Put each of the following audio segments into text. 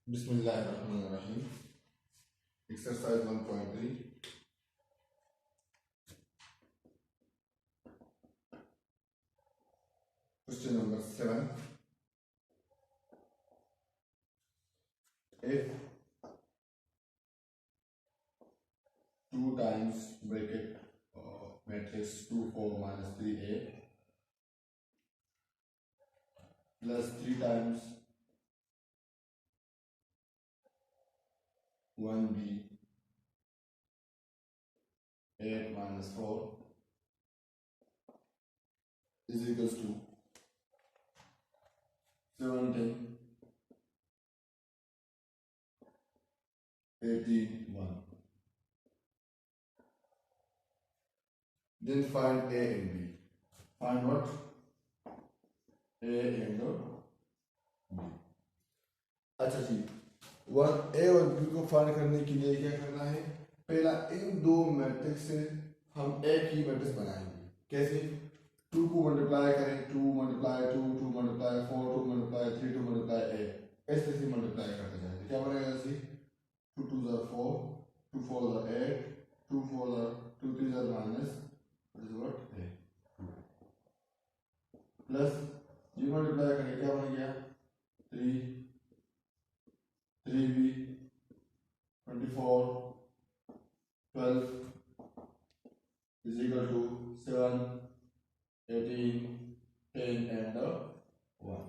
बिस्मिल्लाहिर्रहमानिर्रहीम। Exercise 1.3। Question number 7। If 2 times bracket matrix 2 4 minus 3a plus 3 times 1b 8 minus 4 is equals to 17 18 1. Then find a and b. Find what? A and b. अच्छा जी, one ए और B को find करने के लिए क्या करना है? पहला इन दो मैट्रिक्स से हम एक ही मैट्रिक्स बनाएंगे। कैसे? 2 को मल्टीप्लाई करें, 2 मल्टीप्लाई 2, 2 मल्टीप्लाई 4, 2 मल्टीप्लाई 3, 2 मल्टीप्लाई 8, ऐसे ऐसे मल्टीप्लाई करते जाएंगे। क्या बनेगा? ऐसे 2 2 are 4, 2 4 are 8, 2 4 are 2 3 are minus, that is what 8 plus ये मल्टीप्लाई करें, क्या बन गया? 3 3b 24 12 is equal to 7 18 10 and 1।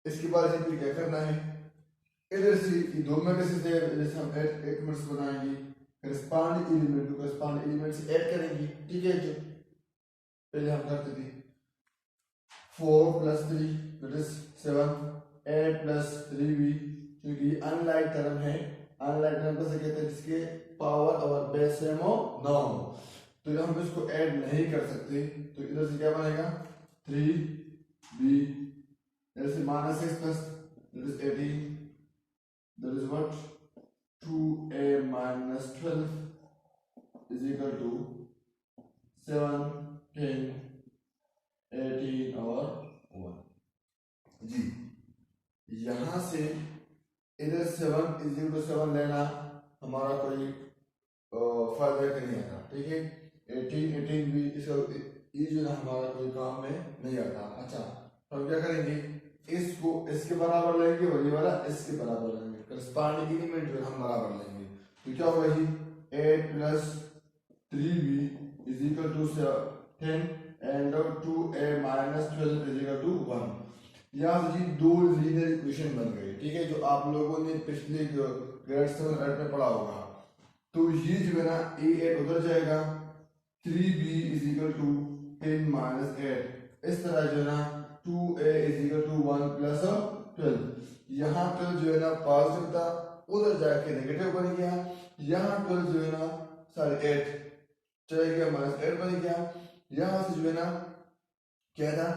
इसके बाद से क्या करना है? इधर से ये दो मैट्रिक्स है, जैसे हम एक मैट्रिक्स बनाएंगे, करस्पॉन्डिंग एलिमेंट को करस्पॉन्डिंग एलिमेंट से ऐड करेंगे। ठीक है, जो पहले हम करते थे 4 plus 3 that is 7, 8 plus 3b, क्योंकि अनलाइक टर्म है। अनलाइक टर्म कैसे कहते हैं? जिसके पावर और बेस सेम हो ना हो, तो हम इसको ऐड नहीं कर सकते। तो इधर से क्या बनेगा? 3b ऐसे minus 6 plus that is 18, that is what 2a minus 12 is equal to 7 10 18 और 1 जी। यहां से इधर 7 इज इक्वल टू 7 लेना हमारा कोई फायदा का नहीं आता। ठीक है, 18 भी इसका ये जो है हमारा कोई काम में नहीं आता। अच्छा, तो हम क्या करेंगे? इसको इसके बराबर लेंगे और ये वाला इसके बराबर लेंगे। करस्पॉन्डिंग एलिमेंट जो हम बराबर लेंगे, तो क्या होगा? ही 8 plus 3b is equal to 10 and 2a minus 12 is equal to 1। यहाँ से जी दो लीनियर इक्वेशन बन गई। ठीक है, जो आप लोगों ने पिछले ग्रेड 7 8 में पढ़ा होगा। तो ये जो है ना, a8 उधर जाएगा, 3b is equal to 10 minus 8। इस तरह जो है ना 2a is equal to 1 plus 12। यहाँ 12 जो है ना पॉजिटिव था, उधर जाके नेगेटिव बन गया। यहाँ 12 जो है ना 8 चला गया, माइनस 8 बन गया। यहाँ से जो है ना क्या था?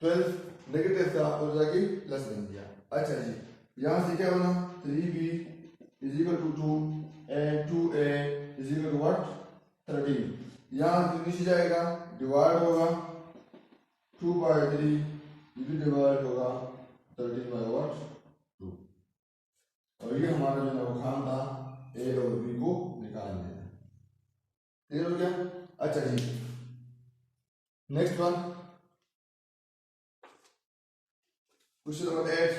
12 नेगेटिव था और जाके प्लस बन गया। अच्छा जी, यहाँ से क्या बना? 3b is equal to 2 and 2a is equal to what? 13। यहाँ से नीचे जाएगा, डिवाइड होगा 2/3, ये भी डिवाइड होगा 13/2। और ये हमारा जो ना काम था a और b को निकालने में। क्लियर हो गया? अच्छा जी, नेक्स्ट वन, क्वेश्चन नंबर 8।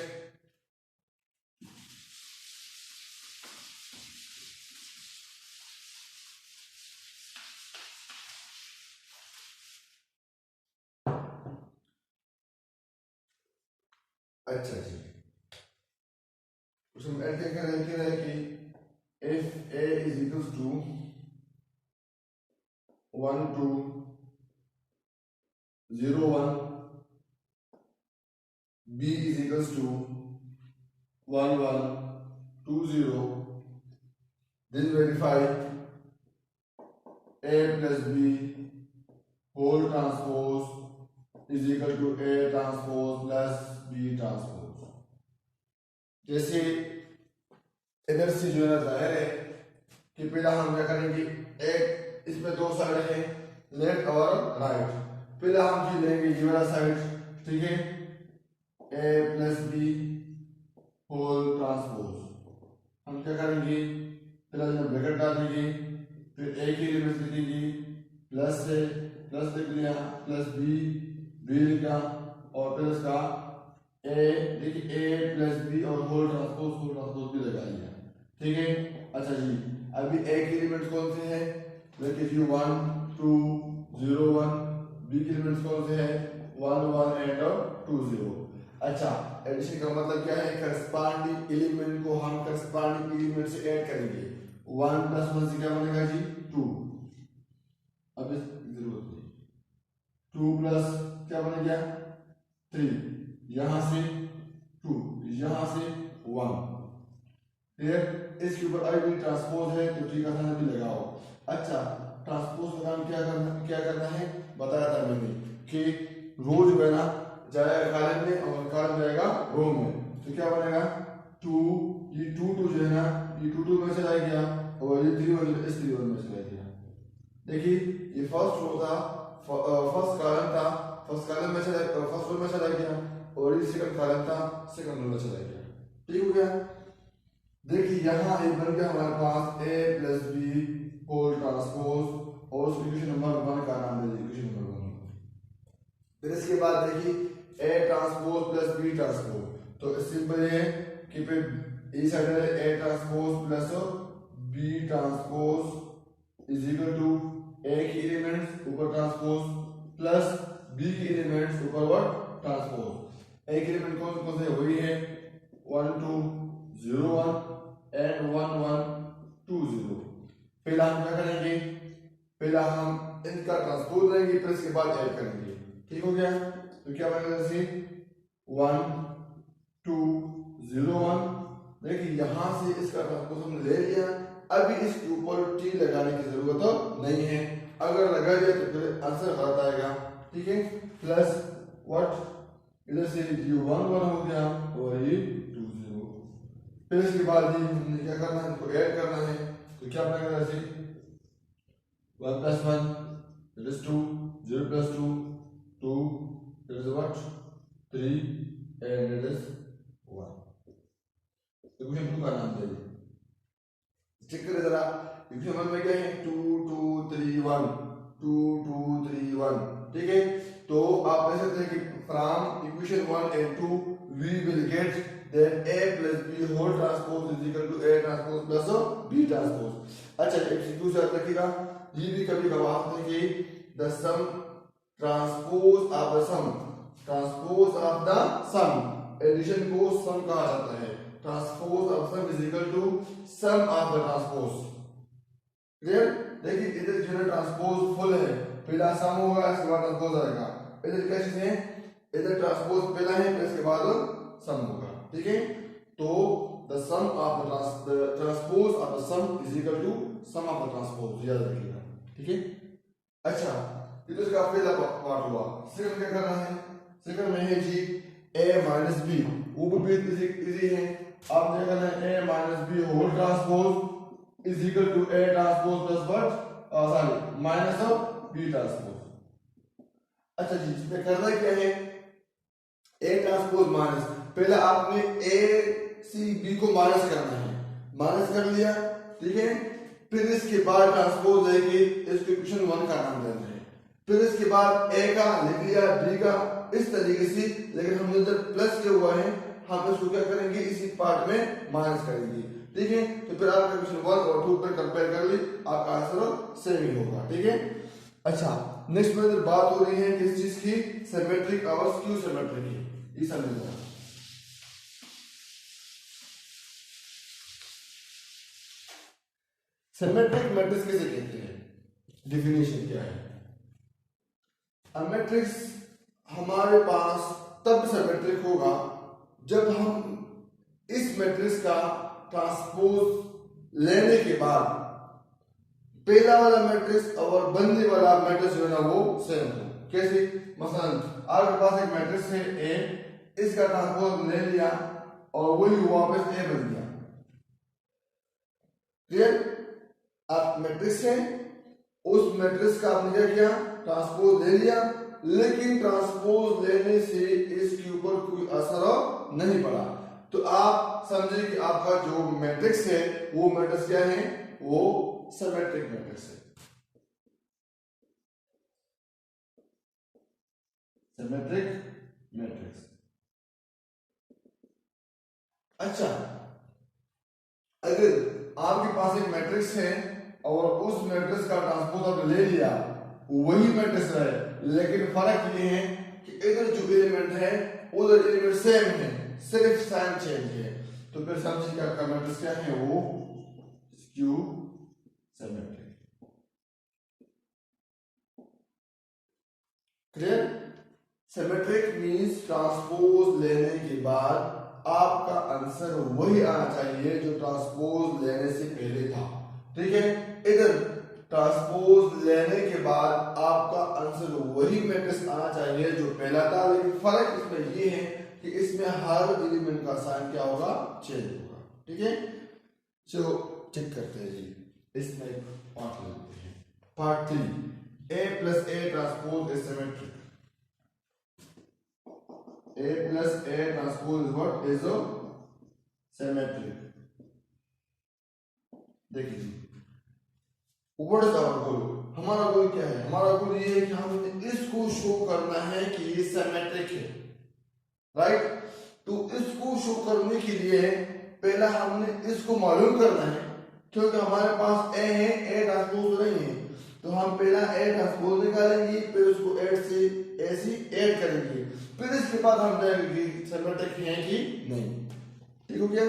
अच्छा जी, क्वेश्चन नंबर 8 क्या कह रहे हैं कि if a is equal to 1 2 0 1, b is equals to 1 1 2 0, then verify a plus b whole transpose is equal to a transpose plus b transpose। जैसे इधर से जो है ना जाहिर है कि पहला हम क्या करेंगे? एक इसमें दो साइड है, लेफ्ट और राइट। पहला हम जी लेंगे ये वाला साइड। ठीक है, a plus b whole transpose. हम क्या करेंगे, पहले ब्रैकेट डाल देंगे, फिर ए की एलिमेंट लिखेंगे, प्लस से प्लस लिख दिया, प्लस बी लिखा, और फिर इसका ए देखिए ए प्लस बी और होल ट्रांसपोज भी लगा लिया। ठीक है। अच्छा जी, अभी ए के एलिमेंट्स कौन से हैं, देखिए जी 1 2 0 1, बी के एलिमेंट्स कौन से हैं 1 1 एंड 2 0। अच्छा, एडिशन का मतलब क्या है, करस्पॉन्डिंग एलिमेंट को हम करस्पॉन्डिंग एलिमेंट से ऐड करेंगे। 1 + 1 से क्या बनेगा जी 2, अब इस जरूरत नहीं, 2 प्लस क्या बन गया 3, यहां से 2, यहां से 1। फिर इसके ऊपर आई भी ट्रांसपोज है तो ठीक है भी लगाओ। अच्छा, ट्रांसपोज का काम क्या करना है बताया था मैंने कि रो जो है ना जाएगा कॉलम में और कॉलम जाएगा रो में, तो क्या बनेगा 2, ये 2 2 जो है ना ये 2 2 में चला गया और ये 3 1 इस 3 1 में चला गया। देखिए ये फर्स्ट रो था, फर्स्ट कॉलम था, फर्स्ट कॉलम में चला, फर्स्ट रो में चला गया, और ये सेकंड कॉलम था, सेकंड रो में चला गया। ठीक हो गया। देखिए यहाँ एक बन गया हमारे पास a + b होल ट्रांसपोज, और उस इक्वेशन नंबर 1 का नाम दे दीजिए इक्वेशन नंबर 1। फिर इसके बाद देखिए a ट्रांसपोज + b ट्रांसपोज, तो सिंपल है कि फिर इस साइड है a transpose + b transpose is equal to a की एलिमेंट्स ऊपर ट्रांसपोज प्लस b की एलिमेंट्स ऊपर व्हाट ट्रांसपोज। a की एलिमेंट कौन कौन से वही है 1 2 0 1 एंड 1 1 2 0। पहला हम क्या करेंगे, पहला हम इनका ट्रांसपोज लेंगे, फिर इसके बाद ऐड करेंगे। ठीक हो गया। तो क्या बनेगा जैसे 1 2 0 1, देखिए यहां से इसका ट्रांसपोज हमने ले लिया, अभी इसके ऊपर टी लगाने की जरूरत नहीं है, अगर लगा दिया तो फिर आंसर गलत आएगा। ठीक है, प्लस व्हाट इधर से ये 1 1 हो गया और ये 2 0। फिर इसके बाद ये हमने क्या करना है, इनको ऐड करना है, तो क्या बनेगा जैसे 1 + 1 that is 2, 0 + 2 2, that is what 3 and that is 1। Equation 2 का नाम दे दीजिए, चेक करें जरा इक्वेशन 1 में क्या है 2 2 3 1 2 2 3 1। ठीक है, तो आप कह सकते हैं कि from equation 1 and 2 we will get that a + b whole transpose is equal to a transpose + b transpose। अच्छा, एक दूसरा रखिएगा, ये भी कभी कभार आते हैं कि the sum transpose of the sum, transpose of the sum, addition को सम कहा जाता है, transpose of sum is equal to sum of the transpose. Clear. देखिए इधर जो ट्रांसपोज फुल है, पहला सम होगा इसके बाद ट्रांसपोज आएगा, इधर कैसे है, इधर ट्रांसपोज पहला है फिर इसके बाद सम होगा। ठीक है, तो the sum of the transpose of the sum is equal to sum of the transpose, याद रखिएगा। ठीक है। अच्छा, ये तो इसका पहला पार्ट हुआ। सेकंड क्या करना है, सेकंड में है जी a - b, वो भी इजी है। अब क्या करना है a - b whole transpose is equal to a transpose plus what sorry minus of b transpose. अच्छा जी, इसमें करना क्या है, a ट्रांसपोज माइनस, पहले आपने a c b को माइनस करना है, माइनस कर लिया। ठीक है, फिर इसके बाद ट्रांसपोज लेके इसको इक्वेशन 1 का नाम देना है, फिर इसके बाद a का लिख लिया, b का इस तरीके से, लेकिन हमने इधर प्लस किया हुआ है, हम इसको क्या करेंगे इसी पार्ट में माइनस करेंगे। ठीक है, तो फिर आपका इक्वेशन 1 और 2 पर कंपेयर कर ली, आपका आंसर सेम ही होगा। ठीक है। अच्छा, नेक्स्ट में बात हो रही है किस चीज की, सिमेट्रिक और स्क्यू सिमेट्रिक की, ये समझना। सिमेट्रिक मैट्रिक्स किसे कहते हैं, डेफिनेशन क्या है। अ मैट्रिक्स हमारे पास तब सिमेट्रिक होगा जब हम इस मैट्रिक्स का ट्रांसपोज लेने के बाद पहला वाला मैट्रिक्स और बनने वाला मैट्रिक्स जो है ना वो सेम हो। कैसे, मसलन आपके पास एक मैट्रिक्स है ए, इसका ट्रांसपोज ले लिया और वही वापस ए बन गया। क्लियर। आप मैट्रिक्स है, उस मैट्रिक्स का आपने क्या किया ट्रांसपोज ले लिया, लेकिन ट्रांसपोज लेने से इसके ऊपर कोई असर नहीं पड़ा, तो आप समझे कि आपका जो मैट्रिक्स है वो मैट्रिक्स क्या है, वो सिमेट्रिक मैट्रिक्स है, सिमेट्रिक मैट्रिक्स। अच्छा, अगर आपके पास एक मैट्रिक्स है और उस मैट्रिक्स का ट्रांसपोज आपने ले लिया, वही मैट्रिक्स है, लेकिन फर्क ये है कि इधर जो एलिमेंट है उधर एलिमेंट सेम है, सिर्फ साइन चेंज है, तो फिर समझिए कि आपका मैट्रिक्स क्या है, वो skew symmetric. Clear? Symmetric means transpose लेने के बाद आपका आंसर वही आना चाहिए जो ट्रांसपोज लेने से पहले था। ठीक है, इधर ट्रांसपोज लेने के बाद आपका आंसर वही मैट्रिक्स आना चाहिए जो पहला था, लेकिन फर्क इसमें ये है कि इसमें हर एलिमेंट का साइन क्या होगा, चेंज होगा। ठीक है, चलो चेक करते हैं जी, इसमें एक पार्ट लेते हैं, part 3, A plus A transpose is symmetric. A plus A transpose is what? Is a symmetric. देखिए जी, व्हाट इज आवर गोल? हमारा गोल क्या है? हमारा गोल ये है कि हमने इसको शो करना है कि ये सिमेट्रिक है, राइट? तो इसको शो करने के लिए पहला हमने इसको मालूम करना है, क्योंकि हमारे पास A है, A ट्रांसपोज नहीं है, तो हम पहला A ट्रांसपोज निकालेंगे, फिर उसको ऐड से ऐसे ऐड करेंगे, फिर इसके बाद हम देखेंगे सिमेट्रिक है कि नहीं। ठीक हो गया?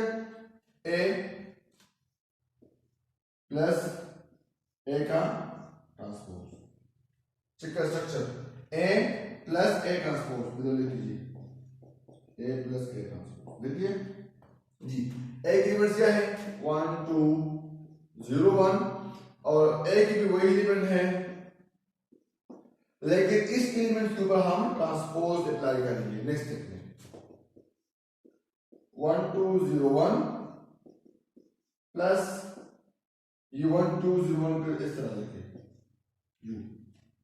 A प्लस A का ट्रांसपोज, चेक कर structure A plus A transpose इधर लिख लीजिए, A प्लस A ट्रांसपोज लिख लिया जी। A की एलिमेंट्स क्या है, 1 2 0 1, और A की भी वही एलिमेंट है, लेकिन इस एलिमेंट के ऊपर हम ट्रांसपोज अप्लाई करेंगे नेक्स्ट स्टेप में। 1 2 0 1 प्लस ये 1 2 0 1 को इस तरह लिखे,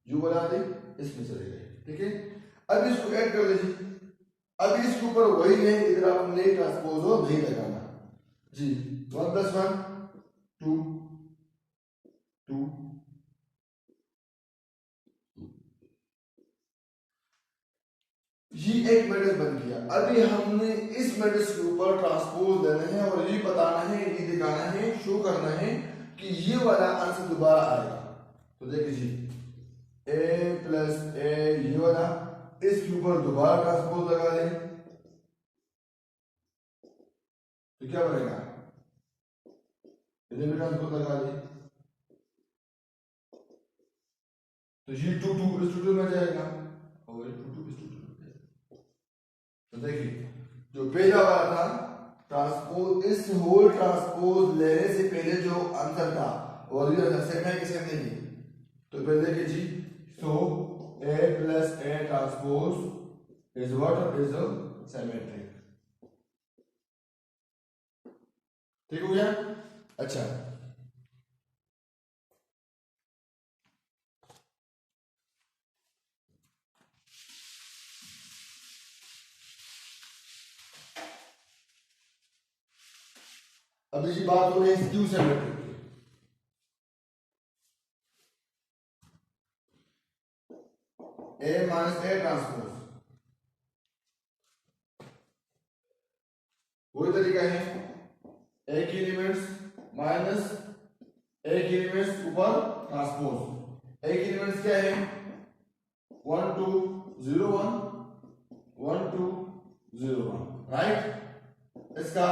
यू बना दे, इसमें चले गए। ठीक है, अब इसको ऐड कर लीजिए, अब इसके ऊपर वही है, इधर आपने ट्रांसपोज हो नहीं लगाना जी। 1 प्लस 1 2 2, ये एक मैट्रिक्स बन गया। अभी हमने इस मैट्रिक्स के ऊपर ट्रांसपोज लेना है और ये बताना है, ये दिखाना है, शो करना है कि ये वाला आंसर दोबारा आएगा। तो देखिए जी, A प्लस A ये वाला, इसके ऊपर दोबारा ट्रांसपोज लगा लें तो क्या बनेगा, इधर भी ट्रांसपोज लगा लें तो ये 2 2 इस 2 2 में जाएगा और ये 2 2 इस 2 2 में जाएगा। तो देखिए, जो पहला वाला था ट्रांसपोज, इस होल ट्रांसपोज लेने से पहले जो आंसर था और ये सेम है कि सेम नहीं, तो पहले देखिए जी, सो A plus A transpose is what, is a symmetric. ठीक हो गया? अच्छा, अभी जी बात हो रही है स्क्यू सिमेट्रिक की। A माइनस A ट्रांसपोज वही तरीका है, A की एलिमेंट्स माइनस A की एलिमेंट्स ऊपर ट्रांसपोज। A की एलिमेंट्स क्या है, 1 2 0 1 1 2 0 1, राइट? इसका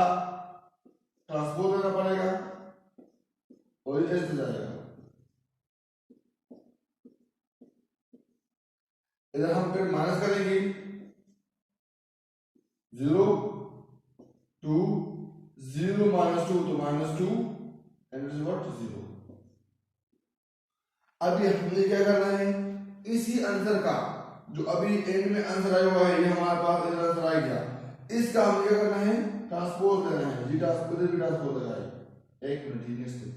ट्रांसपोज लेना पड़ेगा और ये ऐसे जाएगा, इधर हम फिर माइनस करेंगे, 0 2 0 माइनस 2 तो minus 2 and it is what, 0। अभी हमने क्या करना है, इसी आंसर का जो अभी एंड में आंसर आया हुआ है, ये हमारे पास इधर आंसर आ गया, इसका हमें क्या करना है, ट्रांसपोज लेना है जी, ट्रांसपोज भी ट्रांसपोज लगाए। एक मिनट, नेक्स्ट स्टेप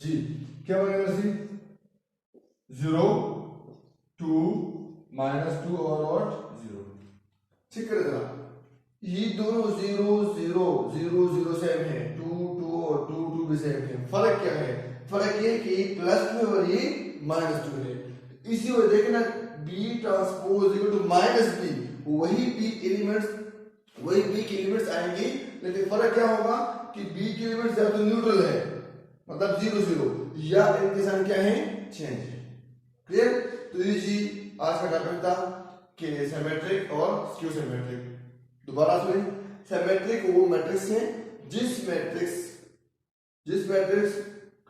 जी। क्या बनेगा सी 0 2 -2 और 0। चेक करें जरा, ये दोनों 0 0 0 0 सेम है, 2 2 और 2 2 भी सेम है। फर्क क्या है? फर्क ये कि +2 है और ये -2 है। इसी वजह देखना B transpose equal to -B, वही B के एलिमेंट्स आएंगे, लेकिन फर्क क्या होगा कि B के एलिमेंट्स या तो न्यूट्रल है मतलब 0 0, या इनके साइन क्या है? चेंज है। क्लियर? तो ये जी आज का टॉपिक था कि सिमेट्रिक और स्क्यू सिमेट्रिक। दोबारा सुनिए, सिमेट्रिक वो मैट्रिक्स है जिस मैट्रिक्स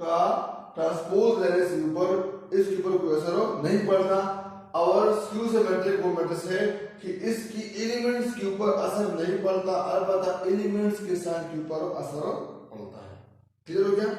का ट्रांसपोज लेने से ऊपर इसके ऊपर कोई असर नहीं पड़ता, और स्क्यू सिमेट्रिक वो मैट्रिक्स है कि इसकी एलिमेंट्स के ऊपर असर नहीं पड़ता, अलबत्ता एलिमेंट्स के साइन के ऊपर असर पड़ता है। क्लियर हो गया?